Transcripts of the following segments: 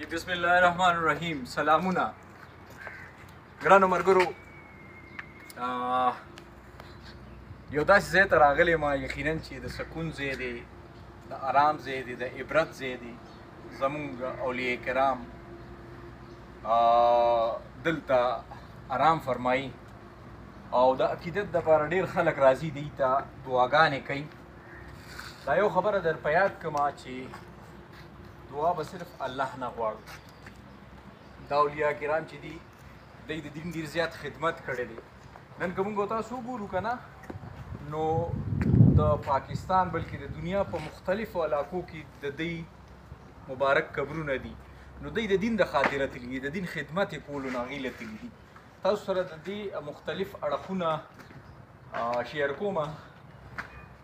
جی بسم الله الرحمن الرحیم. سلامونه ګرانو ملګرو، یو داسې ځای ته راغلی ما یقینا چې د سکون ځای دی، د آرام ځای دی، د عبرت ځای دی. زمونږ اولیاء کرام دلته آرام فرمایي او د عقیدت دپاره ډېر خلک راځي، دی ته دعاګانې کوي. دا یو خبره در په یاد کړمه چې دعا به صرف الله نه غواړو. دا اولیاء کرام چې دي دوی د دین ډېر زیات خدمت کړی دی. نن که موږ تاسو وګورو که نه، نو د پاکستان بلکې د دنیا په مختلفو علاقو کې د دوی مبارک قبرونه دي، نو دوی د دین د خاطره تللي دي، د دین خدمت یې کولو نه هغې له تللي دي. تاسو سره د دې مختلف اړخونه شیر کومه.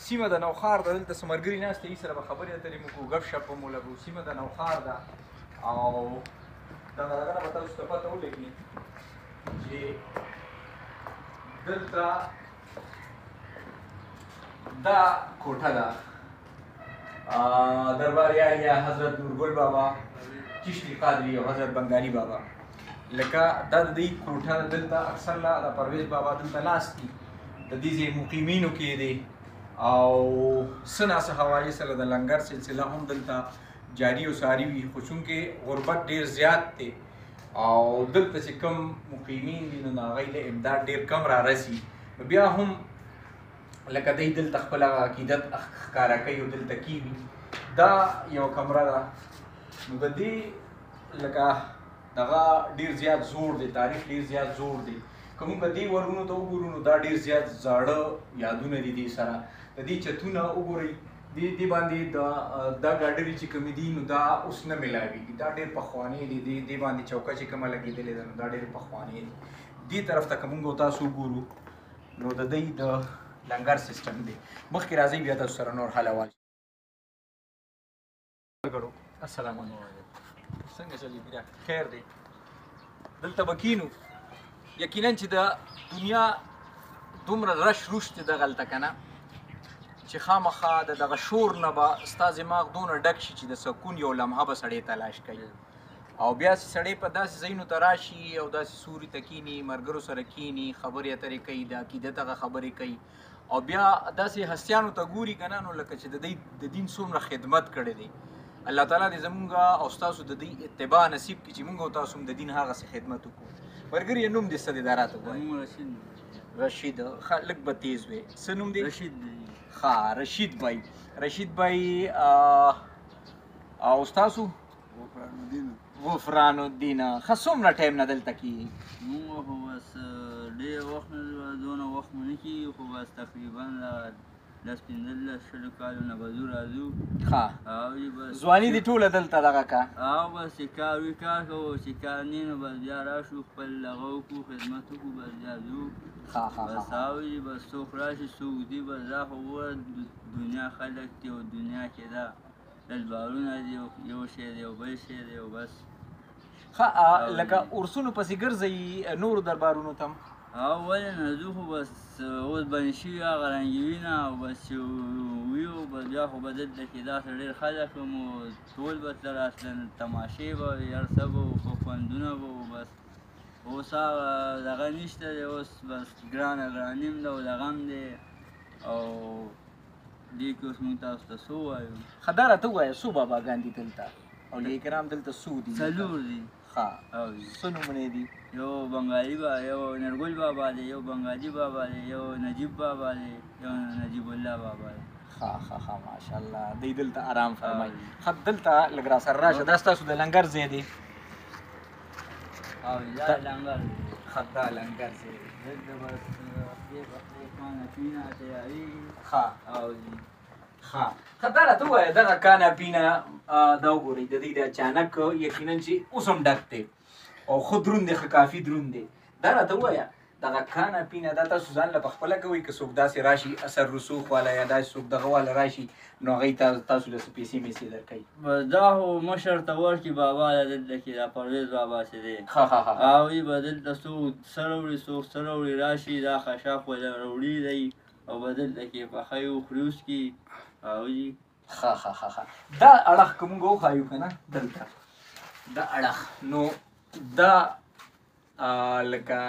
سیمه د نوخار ده، دلته څه ملګري ناست دي، هغوی سره به خبرې اترې مو کوو، ګپ شپ به مو لګو. سیمه د نوخار ده او دغه نه به تاسو ته پته ولګي چې دلته دا کوټه ده، دربار یاریا حضرت نورګل بابا چشتي قادري او حضرت بنګالي بابا. لکه دا د دوی کوټه ده. دلته اکثر لا د پرویز بابا دلته ناست دي، د دې ځای مقیمینو کې دی او څه ناڅه حوالې سره د لنګر سلسله هم دلته جاري او ساري وي. خو چونکې غربت ډېر زیات دی او دلته چې کوم مقیمین دي نو هغوی له امداد ډېر کم را رسي، نو بیا هم لکه دی دلته خپل هغه عقیدت ښکاره کوي او دلته کېږي. دا یو کمره ده. نو د دې لکه دغه ډېر زیات زوړ دی، تاریخ ډېر زیات زوړ دی. که موږ دې ورونو ته وګورو نو دا ډېر زیات زاړه یادونه دي دې سره. د دې چتونه وګورئ، دې باندې دا ګاډرې چې کومې دي نو دا اوس نه میلاویږي، دا ډېر پخوانۍ دي. دې باندې چوکه چې کومه لګېدلې ده نو دا ډېرې پخوانۍ دي. دې طرف ته که موږ تاسو وګورو نو د دوی د لنګر سیسټم دی. مخکې راځئ بیا تاسو سره نور حالوال. السلام علیکم، څنګه چلېږي؟ خیر دی. دلته به کینو. یقینا چې د دنیا دومره رش روش دی دغلته که نه، چې خامخا د دغه شور نه به ستا دماغ دونه ډک شي چې د سکون یو لمحه به سړی تلاش کوي. او بیا چې سړی په داسې ځایونو ته راشي او داسې سوري ته کیني، ملګرو سره کیني، خبرې اترې کوي، د عقیدت هغه خبرې کوي، او بیا داسې هستیانو ته ګوري که نه، نو لکه چې د دوی د دین څومره خدمت کړی دی. الله تعالی دې زمونږ او ستاسو د دوی اتباع نصیب کړي چې مونږ او تاسو هم د دین هغسې خدمت وکړو. ملګري نوم دې څه دی؟ دا راته ووایه. رشید. ښه لږ به تیز وې. څه نوم دی؟ رشید. ښه رشید بھائی. رشید بھائی او ستاسو؟ غفران الدین. ښه څومره ټایم نه دلته کېږي؟ مونږ خو بس ډېر وخت نه دونه وخت مو نه کېږي، خو بس تقریبا 10-15 شلو کالو نه به ځو راځو. ښه او بس ځواني دې ټوله دلته دغه که؟ او بس چې کار وي کار کوو، چې کار نه نو بس بیا راشو خپل هغه وکړو، خدمت وکړو، بس بیا ځو. بس او بس څوک راشي څوک ځي، بس دا خو وګوره دنیا خلک دي او دنیا کې دا دلبارونه دي، یو شی دی او بل شی دی او بس. ښه لکه ارسونو پسې ګرځئ نورو دربارونو ته هم؟ او ولې نه ځو، خو بس اوس بند شوي هغه رنګوینه او بس چې ویو بس بیا خو به دلته کې داسې ډېر خلک هم ټول به تله راتلل، تماشې به وې، هر څه به وو، خو خوندونه به وو. بس اوس هغه دغه نشته دی، اوس بس ګرانه ګراني هم ده او دغه هم دی. او دې کې اوس مونږ تاسو ته څه ووایو؟ ښه دا راته ووایه څو باباګان دي دلته؟ اولیاء کرام دلته څو دي؟ 4 دي. ښه څه نومونه دي؟ یو بنګالي یو نورګل بابا دی، یو بنګالي بابا دی، یو نجیب بابا دی، یو نجیب الله بابا دی. ښه ښه ښه ماشاءالله. دوی دلته آرام فرمایي. ښه دلته لږ راسره راشه، دا ستاسو د لنګر ځای دی؟ او دا لنګر دی. ښه دا لنګر ځای دی. دلته بس پخلی خانه پینا تیارېږي. ښه او ښه دا راته ووایه دغه کانه پینه دا وګورئ د دوی د اچانک یقینا چې اوس هم ډک دی او ښه دروند دی، ښه کافي دروند دی. دا راته ووایه دغه کانه پینه دا تاسو ځان له پخپله کوئ که څوک داسې راشي اثر رسوخ والا یا داسې څوک دغه والا راشي نو هغوی تاسو له څه پیسې میسې درکوي؟ بس دا خو مشر ته ورکړي بابا ده دلته کې، دا پرویز بابا چې دی. ښه ښه ښه او به دلته څوک څه راوړي څوک څه راوړي، راشي دا خشاک ولا راوړي دی او به دلته کې پخوي وخوري وڅکي. او ښه ښه ښه ښه دا اړخ که مونږ وښایو که نه دلته دا اړخ نو دا لکه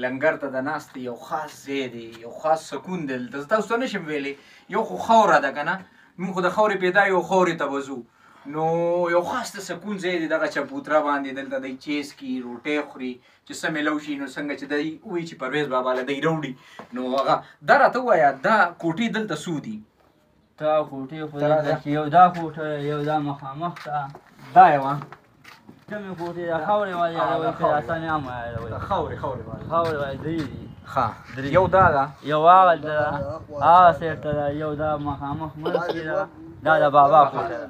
لنګر ته د ناستې یو خاص ځای دی، یو خاص سکون دی دلته. زه تاسو ته نشم ویلی، یو خو خاوره ده که نه، موږ خو د خاورې پیدا یو خاورې ته به ځو، نو یو خاص د سکون ځای دی. دغه چبوتره باندې دلته دی چیس کی روټۍ خوري چې څه میلو شي، نو څنګه چې دی وایي چې پرویز بابا له دی راوړي، نو هغه دا راته ووایه دا کوټې دلته څو دي؟ دا کوټې خو دلته چې یو دا کوټه یو دا مخامخ ته دا یوه کومې کوټې د خاورې والې یادوئ که د اسانې عامه یادوئ؟ خاورې والې خاورې والې درې دي. ښه یو دا ده، یو هغه ده هغه سیټ ته ده، یو دا مخامخ منځ کې ده، دا د بابا کوټه ده.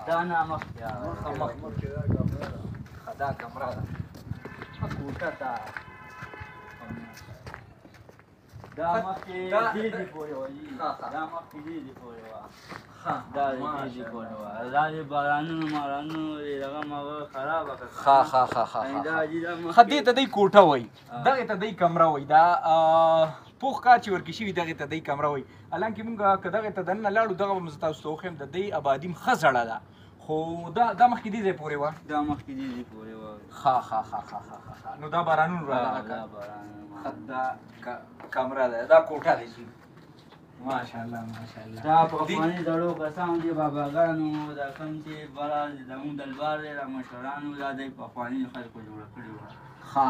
دا نه مخکې دا کمره ده کوټه ده، دا مخکې دې دې پورې وه، دا مخکې دې دې پورې وه، دا دې دې پورې وه، دا دې بارانونو مارانونو دغه مغه خرابه کړه. ښه دې ته دی کوټه وایي، دغې ته دی کمره وایي. دا پوخ کار چې ورکې شوي دغې ته دی کمره وایي. حالانکې مونږ که دغې ته دننه لاړو دغه به مو زه تاسو ته وښیم د دی آبادي م ښه زړه ده، خو دا مخکې دې ځای پورې وه، دا مخکې دې ځای پورې وه. ښه نو دا بارانونو دا کمره ده، دا کوټه دی جي. ماشاءالله دا پخواني زړو کسانو دي باباګانو دا کوم چې بره زموږ دلبار دی دا مشرانو دا دی پخواني خلکو جوړه کړې وه. ښه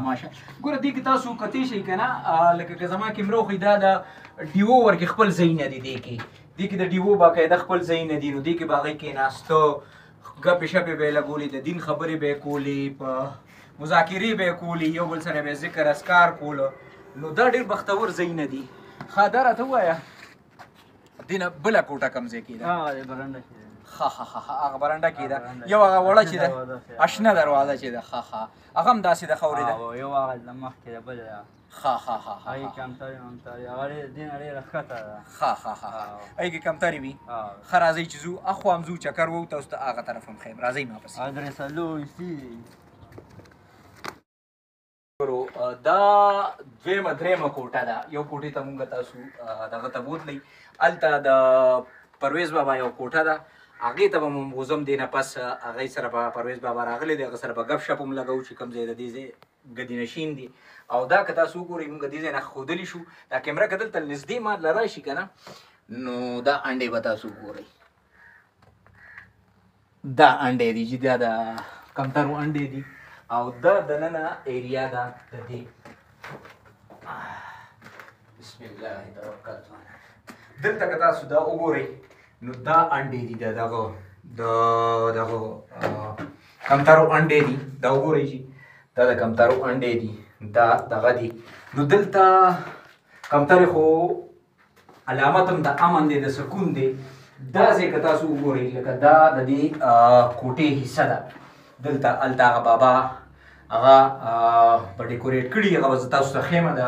ماشاءالله. ګوره دې کې تاسو کتی شئ که نه، لکه که زما کیمره وښي دا د ډیو ورکې خپل ځایونه دي. دې کې د ډیو باقاعده خپل ځایونه دي، نو دې کې به هغې کېناسته، ګپې شپې به یې لګولې، د دین خبرې به یې کولې، په مذاکرې به یې کولې، یو بل سره به یې ذکر اذکار کوله، نو دا ډېر بختور ځایونه دي. ښه دا راته ووایه دې نه بله کوټه کوم ځای کې ده؟ هغه د برنډه کې ده. هغه برنډه کې ده، یو هغه وړه چې ده اشنه دروازه چې ده، هغه هم داسې د خاورې ده. یو هغه د مخکې ده بله ده، هغې کمترې ممترې، هغه دې نه ډېره ښکته ده. هغې کې کمترې وي. ښه راځئ چې ځو اخوا هم ځو چکر وو تاسو ته هغه طرف هم ښیم. راځئ ما پسې. درې څلور ایستي دي. دا دویمه درېیمه کوټه ده. یو کوټې ته مونږ تاسو دغه ته بوتلی، هلته د پرویز بابا یو کوټه ده، هغې ته به مو بوځم. دې نه پس هغې سره به پرویز بابا راغلی دی، هغه سره به ګپ شپ هم لګوو چې کوم ځای د دې ځای ګدي نشین دي. او دا که تاسو وګورئ مونږ دې ځای نه ښودلي شو، دا کیمره که دلته نږدې ما له راشي که نه، نو دا انډې به تاسو وګورئ. دا انډې دي چې دا د کمترو انډې دي، او دا دننه ایریا ده د دې. بسم الله توکلت. دلته که تاسو دا وګورئ نو دا انډې دي، دغه کمترو انډې دي، دا وګورئ چې دا د کمترو انډې دي، دا دغه دي. نو دلته کمترې خو علامت هم د امن دی، د سکون دی. دا ځای که تاسو وګورئ لکه دا د دې کوټې حصه ده، دلته هلته هغه بابا هغه په ډیکوریټ کړي، هغه به زه تاسو ته ښیم د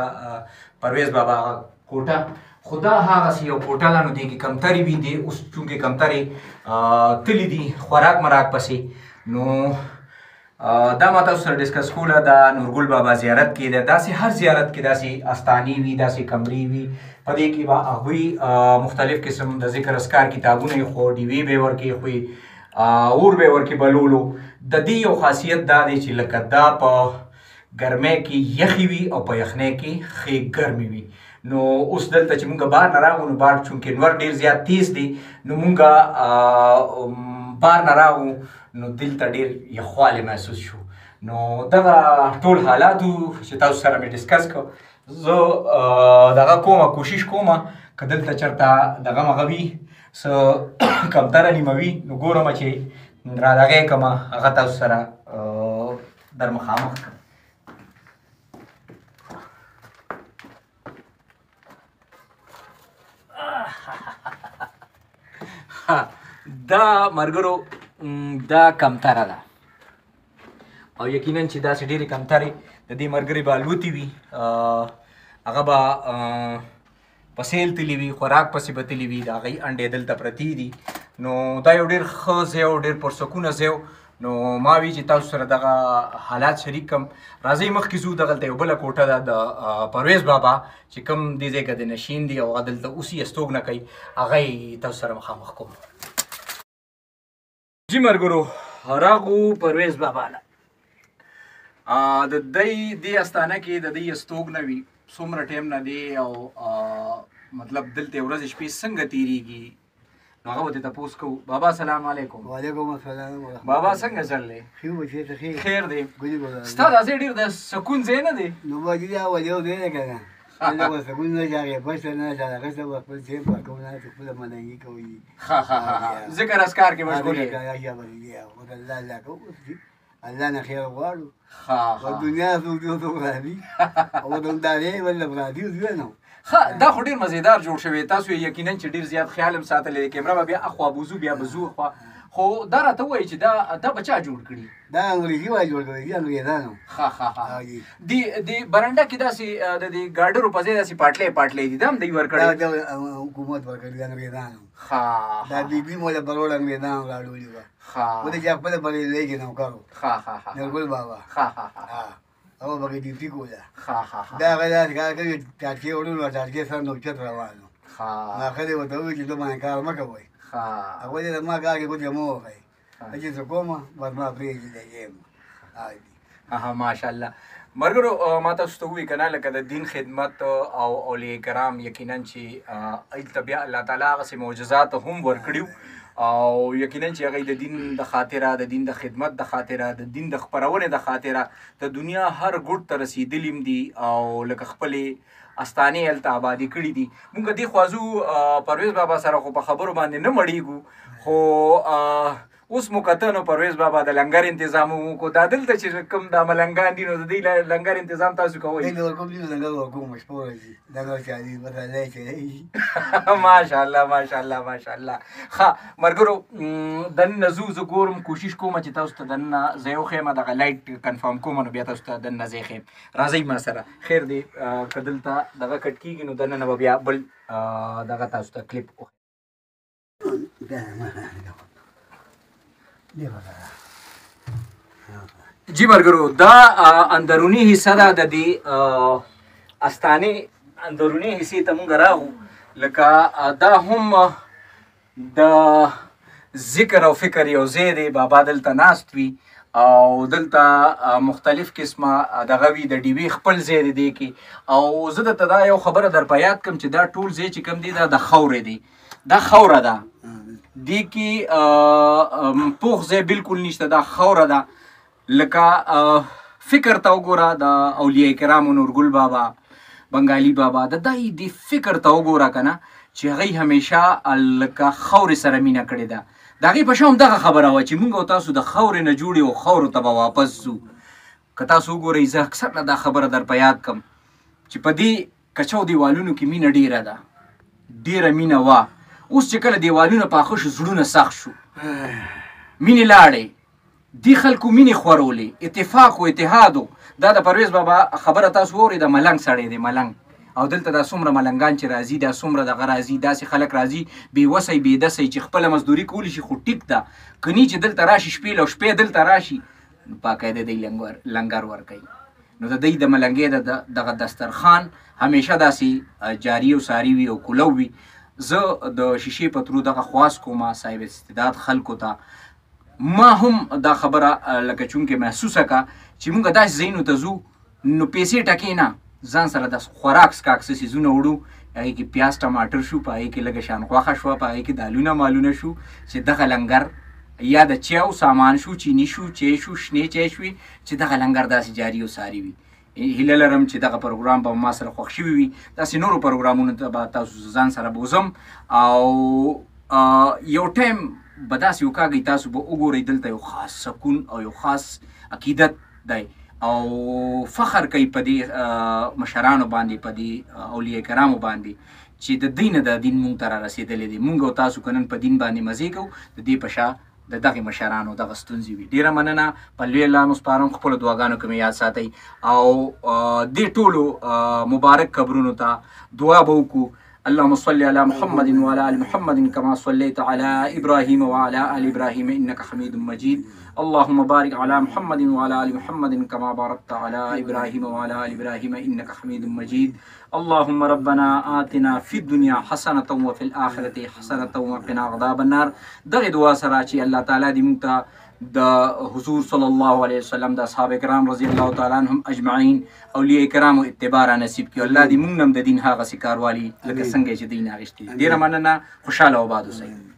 پرویز بابا هغه کوټه. خو دا هغسې یو کوټه ده، نو دې کې کمترې وي. دې اوس چونکې کمترې تللي دي خوراک مراک پسې، نو دا ما تاسو سره ډسکس کوله. دا نورګل بابا زیارت کې ده، داسې هر زیارت کې داسې استانې وي، داسې کمرې وي، په دې کې به هغوی مختلف قسم د ذکر اذکار کتابونه یې خو ډیوې به یې ورکېښوي، اور به یې ورکې بلولو. د دې یو خاصیت دا دی چې لکه دا په ګرمۍ کې یخې وي او په یخنۍ کې ښې ګرمې وي. نو اوس دلته چې مونږ بار نه راغو، نو بار چونکې نور ډېر زیات تیز دی، نو مونږ بار نه راغو، نو دلته ډېر یخوالی محسوس شو. نو دغه ټول حالاتو چې تاسو سره مې ډسکس کړ، زه دغه کومه کوشش کومه که دلته چېرته دغه مغه وي څه کمتره نیمه وي، نو ګورمه چې را دغې کړمه هغه تاسو سره در مخامخ کړم. دا ملګرو دا کمتره ده، او یقینا چې داسې ډېرې کمترې د دې ملګرې به الوتې وي، هغه به په سیل تللي وي، خوراک پسې به تللي وي، د هغوی انډې دلته پرتې دي. نو دا یو ډېر ښه ځای او ډېر پرسکونه ځای. نو ما وی چې تاسو سره دغه حالات شریک کړم. راځئ مخکې ځو، دغلته یو بله کوټه ده د پرویز بابا چې کوم دې ځای کې د نشین دي او هغه دلته اوسي استوګنه کوي، هغه یې تاسو سره مخامخ کوم. جی مرګرو راغو پرویز بابا له د دې استانه کې د دې استوګ نه وي څومره ټایم نه دی او مطلب دلته ورځ شپې څنګه تیریږي نو هغه ته تاسو کو بابا سلام علیکم وعلیکم السلام ورحمۃ بابا څنګه چلې خیر دی ستاسو ځای ډیر د سکون ځای نه دی نو باندې دا وایو دی کنه دا و سکون نه ځای پښه نه ځای هغه څه وخت په ځای په کومه ته خپل منځي کوي ذکر اسکار کې مشغول یې یا باندې او الله لا کو الله نه خیر غواړو او دنیا څو غادي او د دې ولا غادي نو دا خو ډیر مزیدار جوړ شوی تاسو یقینا چې ډیر زیات خیال هم ساتلی دی کیمرا به بیا اخوا بوزو بیا بزو خوا خو دا راته وایي چې دا بچا جوړ کړي دا انګلیسي وایي جوړ کړي انګلیسانو دی برنډه کې داسې د دې ګارډرو په ځای داسې پاټلې دي دا هم دوی ورکړي دا حکومت ورکړي انګلیسانو دا بیبي مولا بروړ انګلیسانو راډولي و و دې خپل بلې لګي نو کارو نورګل بابا او بګې دې کولا دا غلا کار کوي چې ورونو چې سره نو چت روانو ما خدای وته وی چې دوه کار مکه وای هغه دې ما کار کې کوم مو وای چې څه کومه ور ما پریږي دې ماشاءالله مرګرو ما تاسو ته وی کنه لکه د دین خدمت او اولیاء کرام یقینا چې ایلته بیا الله تعالی هغه معجزات هم ورکړیو او یقینا چې هغه د دین د خاطره د دین د خدمت د خاطره د دین د خپرونې د خاطره د دنیا هر ګوټ ته رسیدلیم دي او لکه خپلې استانې هلته آبادي کړي دي مونږ دې خوازو پرویز بابا سره خو په خبرو باندې نه مړیږو خو اوس مو کته نو پرویز بابا د لنګر تنظیم کو دا دلته چې کوم د ملنګان دي نو د دې لنګر تنظیم تاسو کوئ کوم دي لنګر کوم مشهور دي دا نو چې دي بدلای شي ماشاءالله ها مرګرو دن نزوز ګورم کوشش کوم چې تاسو ته دن زيو خیمه د لایټ کنفرم کوم نو بیا تاسو ته دن زي خیم راځي ما سره خیر دی کدلته دغه کټ کیږي نو دن نو بیا بل دغه تاسو ته کلیپ جی مرګرو دا اندرونی حصہ دا د دې استانه اندرونی حصے ته مونږ راغو لکه دا هم د ذکر او فکر یو ځای دی بابا دلته ناست وي او دلته مختلف قسمه دغه وي د ډیوي خپل ځای دی کې او زه درته دا یو خبره در په یاد کړم چې دا ټول ځای چې کوم دی دا د خاورې دی دا خوره ده دی کې پوخ ځای بالکل نشته دا خوره ده لکه فکر ته وګوره د اولیاء کرامو نورګل بابا بنګالي بابا د دې فکر ته وګوره کنه چې هغه همیشه لکه خاورې سره مینه کړې ده د هغې په شا هم دغه خبره وه چې مونږ او تاسو د خاورې نه جوړې او خاورو ته به واپس ځو که تاسو وګورئ زه اکثر نه دا خبره در په یاد کړم چې په دې کچو دیوالونو کې مینه ډېره ده ډېره مینه وه اوس چې کله دیوالونه پاخه شو زړونه سخت شو مینې لاړې دی خلکو مینې خورولې اتفاق و اتحادو دا د پرویز بابا خبره تاسو واورئ د ملنګ سړی دی ملنګ او دلته دا څومره ملنګان چې راځي دا څومره دغه راځي داسې خلک راځي بېوسی بېدسی چې خپله مزدوري کولی شي خو ټیک ده کني چې دلته راشي شپې له شپې دلته راشي نو باقاعده دی لنګر ورکوي نو د دوی د ملنګۍ دغه دسترخوان همیشه داسې جاري او ساري وي او کولو وي زه د شیشې په ترو دغه خواست کوم صاحب استعداد خلکو ته ما هم دا خبره لکه چونکې محسوسه که چې مونږ داسې ځایونو ته ځو نو پیسې ټکې نه ځان سره د خوراک څښاک څه څیزونه وړو هغې کې پیاز ټماټر شو په هغې کې لږه شان غوښه شوه په هغې کې دالونه مالونه شو چې دغه لنګر یا د چایو سامان شو چینی شو چای شو شنې چای شوي چې دغه لنګر داسې جاري او ساري وي هیله لرم چې دغه پروګرام به ما سره خوښ شوي وي داسې نورو پروګرامونو ته به تاسو ځان سره بوزم او یو ټایم به داسې وکاږئ تاسو به وګورئ دلته یو خاص سکون او یو خاص عقیدت دی او فخر کوي په دې مشرانو باندې په دې اولیاء کرامو باندې چې د دوی نه د دین مونږ ته را رسېدلی دی مونږ او تاسو که نن په دین باندې مزې کوو د دې په شا د دغې مشرانو دغه ستونزې وي ډېره مننه په لوی الله مو سپارم خپلو دعاګانو کې مې یاد ساتئ او دې ټولو مبارک قبرونو ته دعا به وکړو اللهم صل على محمد وعلى ال محمد كما صليت على ابراهيم وعلى ال ابراهيم انك حميد مجيد اللهم بارك على محمد وعلى آل محمد كما باركت على إبراهيم وعلى آل إبراهيم إنك حميد مجيد. اللهم ربنا آتنا في الدنيا حسنة وفي الآخرة حسنة وقنا عذاب النار. دغه دعا سره چې الله تعالی دې موږ ته د حضور صلی الله علیه وسلم د اصحاب کرام رضی الله تعالی عنهم اجمعین اولیاء کرام اتباع را نصیب کړي. الله دې موږ هم د دین هغه سکاروالي لکه څنګه چې دین اغشتي. ډیره مننه، خوشاله او آباد اوسئ.